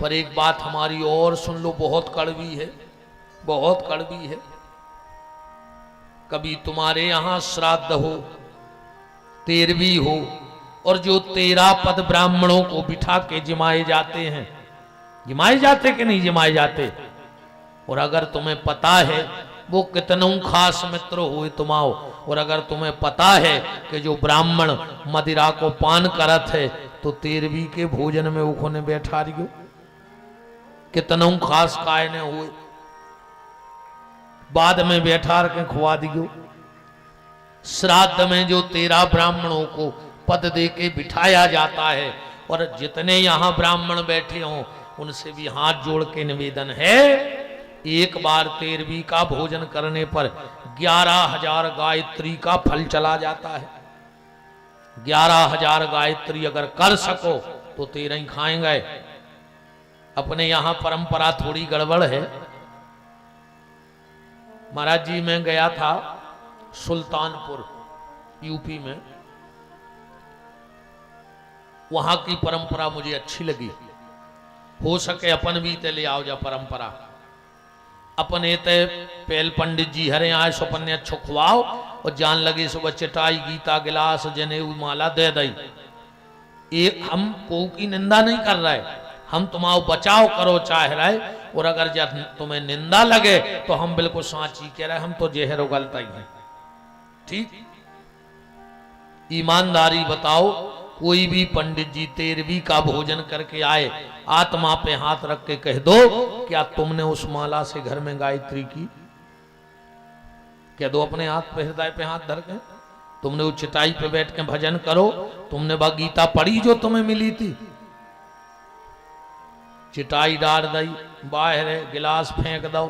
पर एक बात हमारी और सुन लो, बहुत कड़वी है, बहुत कड़वी है। कभी तुम्हारे यहां श्राद्ध हो, तेरहवीं हो, और जो 13 पद ब्राह्मणों को बिठा के जिमाए जाते हैं, जिमाए जाते कि नहीं जिमाए जाते, और अगर तुम्हें पता है वो कितनों खास मित्र हुए तुम आओ, और अगर तुम्हें पता है कि जो ब्राह्मण मदिरा को पान करत है तो 13वीं के भोजन में उन्होंने बैठा रियो, कितनों खास काय ने हुए, बाद में बैठा के खुआ दियो। श्राद्ध में जो 13 ब्राह्मणों को पद दे के बिठाया जाता है, और जितने यहां ब्राह्मण बैठे हों उनसे भी हाथ जोड़ के निवेदन है, एक बार 13वीं का भोजन करने पर 11,000 गायत्री का फल चला जाता है। 11,000 गायत्री अगर कर सको तो 13 ही खाएंगे। अपने यहां परंपरा थोड़ी गड़बड़ है। महाराज जी मैं गया था सुल्तानपुर यूपी में, वहां की परंपरा मुझे अच्छी लगी। हो सके अपन भी ते ले आओ जा परंपरा, अपने ते पहल पंडित जी हरे आए सो अपने अच्छो खुआओ, और जान लगे सुबह चटाई गीता गिलास जनेऊ माला दे दई। एक हम को की निंदा नहीं कर रहे, हम तुम्हारा बचाव करो चाह रहे, और अगर जब तुम्हें निंदा लगे तो हम बिल्कुल साची कह रहे, हम तो जहर उगलता ही है। ठीक, ईमानदारी बताओ, कोई भी पंडित जी 13वीं का भोजन करके आए, आत्मा पे हाथ रख के कह दो, क्या तुमने उस माला से घर में गायत्री की? कह दो अपने हाथ पे, हृदय पे हाथ धर के, तुमने उस चटाई पे बैठ के भजन करो, तुमने वह गीता पढ़ी जो तुम्हें मिली थी? चिटाई डाल दई, बाहर गिलास फेंक दो,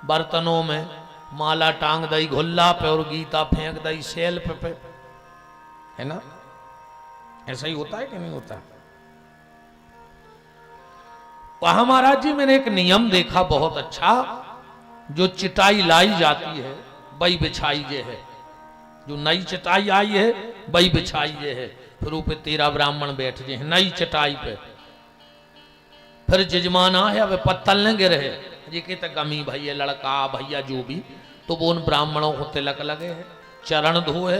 बर्तनों में माला टांग दई घुल्ला पे, और गीता फेंक दई सेल्फ पे, है ना? ऐसा ही होता है कि नहीं होता? वहां महाराज जी मैंने एक नियम देखा बहुत अच्छा, जो चिटाई लाई जाती है वही बिछाई ये है, जो नई चटाई आई है वही बिछाई ये है, फिर ऊपर 13 ब्राह्मण बैठ गए नई चटाई पे, फिर जजमाना है अब पत्तल न गिरे, ये कहते गमी भैया लड़का भैया जो भी, तो वो उन ब्राह्मणों को तिलक लगे है, चरण धोए,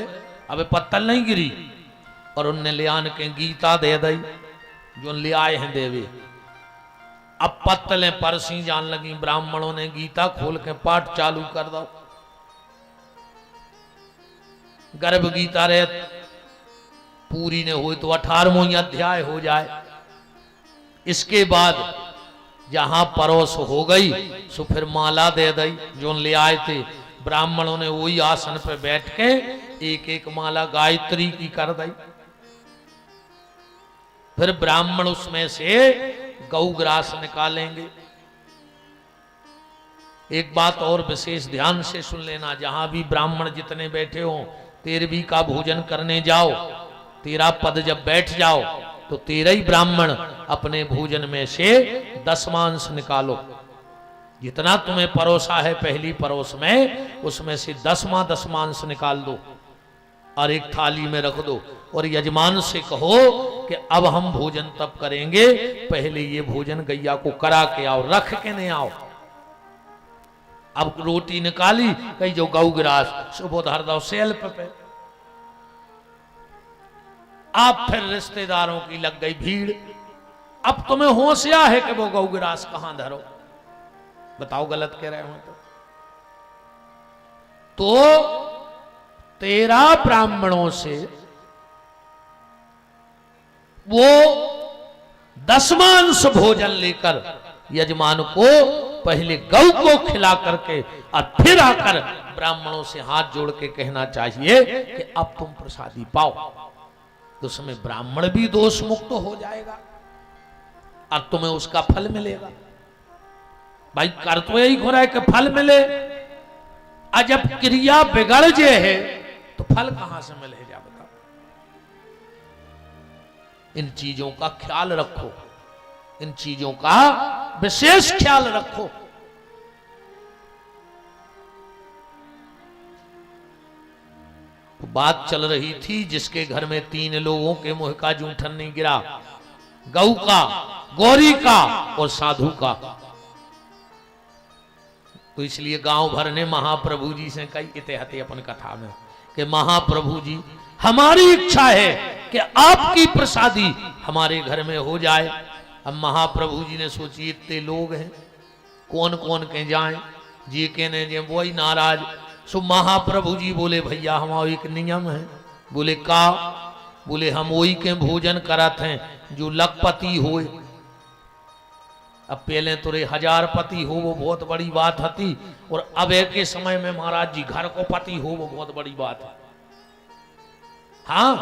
अब पत्तल नहीं गिरी, और उनने ले आन के गीता दे दई जो ले आए हैं देवे। अब पत्तलें परसी जान लगी, ब्राह्मणों ने गीता खोल के पाठ चालू कर दो। गर्भ गीता रहे पूरी ने हुई तो 18वां अध्याय हो जाए। इसके बाद जहां परोस हो गई सो फिर माला दे दई, जो ले आए थे ब्राह्मणों ने वही आसन पे बैठ के एक एक माला गायत्री की कर दई। फिर ब्राह्मण उसमें से गौग्रास निकालेंगे। एक बात और विशेष ध्यान से सुन लेना, जहां भी ब्राह्मण जितने बैठे हो 13वीं का भोजन करने जाओ, 13 पद जब बैठ जाओ तो 13 ही ब्राह्मण अपने भोजन में से दशमांश निकालो। जितना तुम्हें परोसा है पहली परोस में, उसमें से 10वां दशमांश निकाल दो और एक थाली में रख दो, और यजमान से कहो कि अब हम भोजन तब करेंगे, पहले ये भोजन गैया को करा के आओ, रख के नहीं आओ। अब रोटी निकाली, कहीं जो गौग्रास सुबह धर दो सेल्फ पे। अब फिर रिश्तेदारों की लग गई भीड़। अब तुम्हें होशिया है कि वो गौग्रास कहां धरो, बताओ गलत कह रहे हो तो 13 ब्राह्मणों से वो दशमांश भोजन लेकर यजमान को पहले गौ को खिला करके और फिर आकर ब्राह्मणों से हाथ जोड़ के कहना चाहिए कि अब तुम प्रसादी पाओ, तो उसमें ब्राह्मण भी दोष मुक्त हो जाएगा और तुम्हें उसका फल मिलेगा। भाई कर तो यही हो रहा है कि फल मिले, और जब क्रिया बिगड़ जे है तो फल कहां से मिलेगा बताओ। इन चीजों का ख्याल रखो, इन चीजों का विशेष ख्याल रखो। तो बात चल रही थी जिसके घर में 3 लोगों के मुंह का जूठन नहीं गिरा, गऊ का गौरी का और साधु का। तो इसलिए गांव भर ने महाप्रभु जी से कही इतिहते अपन कथा में कि महाप्रभु जी हमारी इच्छा है कि आपकी प्रसादी हमारे घर में हो जाए। अब महाप्रभु जी ने सोची इतने लोग हैं, कौन कौन के जाएं, जी के ने जे वही नाराज। सो महाप्रभु जी बोले भैया हमारा एक नियम है। बोले का? बोले हम वही के भोजन करत हैं जो लखपति होए। अब पहले तो 1000 पति हो वो बहुत बड़ी बात थी, और अब एक के समय में महाराज जी घर को पति हो वो बहुत बड़ी बात है। हाँ,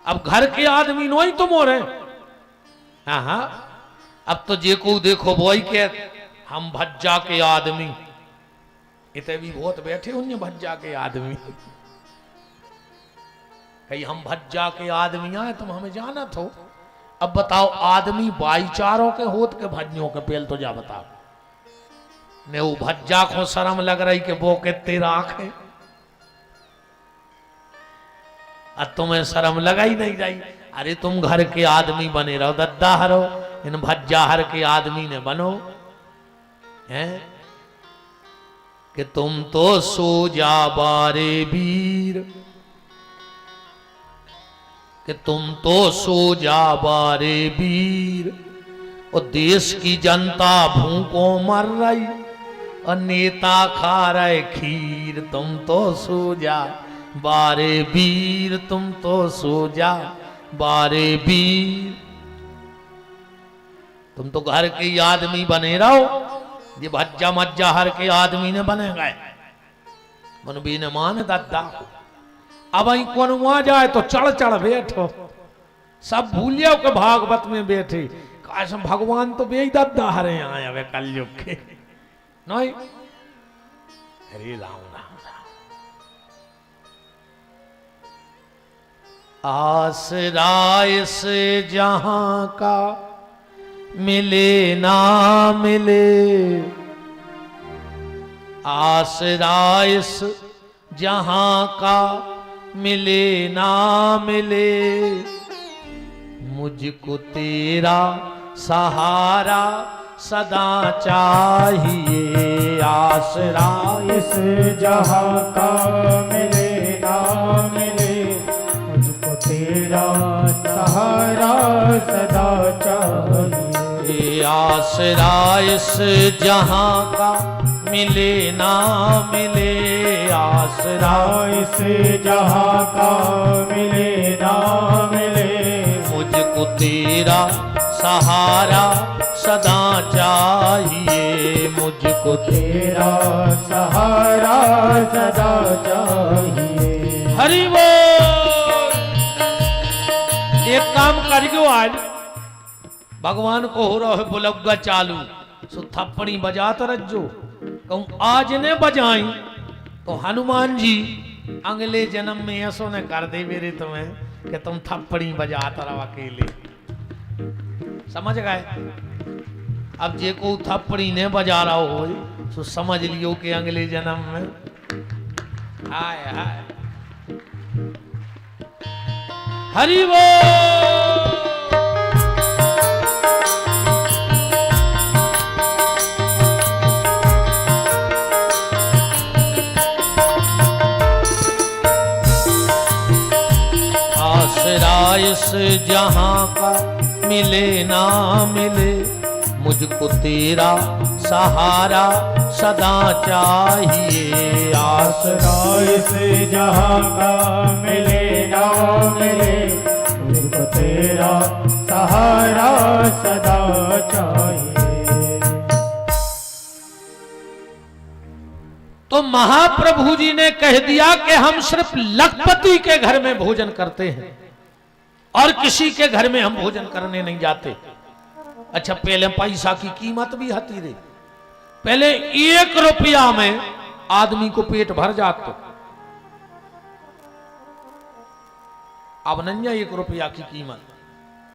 अब घर के आदमी नो ही तुम हो रहे। हाँ हाँ, अब तो जे को देखो वो ही के हम भज्जा के आदमी, इतने भी बहुत बैठे उन्हें भज्जा के आदमी। कहीं हम भज्जा के आदमी आए तुम हमें जाना तो। अब बताओ आदमी भाईचारों के होत के भज्जों के पेल तो जा बताओ। ने वो भज्जा को शर्म लग रही कि वो के तेरा आंखें, अब तुम्हें शर्म लगा ही नहीं जाई। अरे तुम घर के आदमी बने रहो, दद्दा हरो, इन भज्जा हर के आदमी ने बनो हैं कि तुम तो सो जा बारे वीर, कि तुम तो सो जा बारे वीर। और देश की जनता भूखों मर रही और नेता खा रहे खीर। तुम तो सो जा बारे वीर, तुम तो सो जा बारे वीर। तुम तो घर के आदमी बने रहो, ये भज्जा मज्जा हर के आदमी ने बने गए। मनबी ने मान दादा अब आई कौन वहां जाए तो चढ़ चढ़ बैठो, सब भूलियो के भागवत में बैठे। काश भगवान तो बे दादा हरे आए वे कलयुग के नहीं। हरे राम राम राम। आसरा इस जहां का मिले ना मिले, आसरा इस जहां का मिले ना मिले। मुझको तेरा सहारा सदा चाहिए। आसरा इस जहां का मिले ना मिले, मुझको तेरा सहारा सदा चाहिए। आसरा इस जहां का मिले ना मिले, आसरा इस जहां का मिले ना मिले। मुझको तेरा सहारा सदा चाहिए। मुझको तेरा सहारा सदा चाहिए। हरि बोल। एक काम करियो आज भगवान को हो रहा है बुलग्गा चालू, सो थप्पड़ी बजाता रज्जो। कहूं आज ने बजाई तो हनुमान जी अगले जन्म में ऐसो ने कर दे मेरे तुम्हें कि तुम थप्पड़ी बजाता रहो अकेले। समझ गए? अब जे को थप्पड़ी ने बजा रहा हो तो समझ लियो कि अगले जन्म में हाय हाय हरि बोल। आसरा इस जहां का मिले ना मिले, मुझको तेरा सहारा सदा चाहिए। आसरा इस जहां का मिले ना मिले, मुझको तेरा सहारा सदा चाहिए। तो महाप्रभु जी ने कह दिया कि हम सिर्फ लखपति के घर में भोजन करते हैं और किसी के घर में हम भोजन करने नहीं जाते। अच्छा पहले पैसा की कीमत भी हती रे, पहले 1 रुपया में आदमी को पेट भर जाता। अब नहीं 1 रुपया की कीमत।